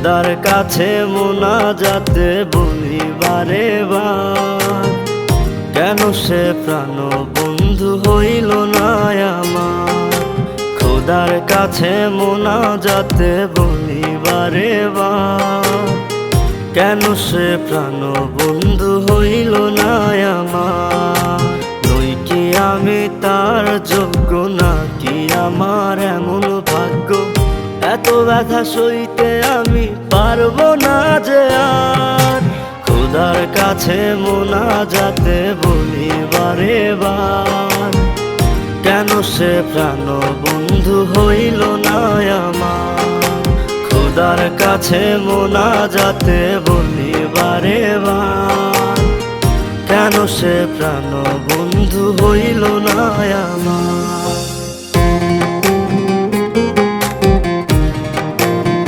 খোদার কাছে মোনাজাতে বলি বারে বার, কেন সে প্রাণ বন্ধু হইল না আমার। খোদার কাছে মোনাজাতে বলি বারে বার, কেন সে প্রাণ বন্ধু হইল না আমার। নই কি আমি তার যোগ্য, নাকি আমার এমন ভাগ্য, এত ব্যথা সইতে আমি পারবো না যে আর। খোদার কাছে মোনাজাতে বলি বারে বার, কেন সে প্রাণ বন্ধু হইল না আমার। খোদার কাছে মোনাজাতে বলি বারে বার, কেন সে প্রাণ বন্ধু হইল না আমার।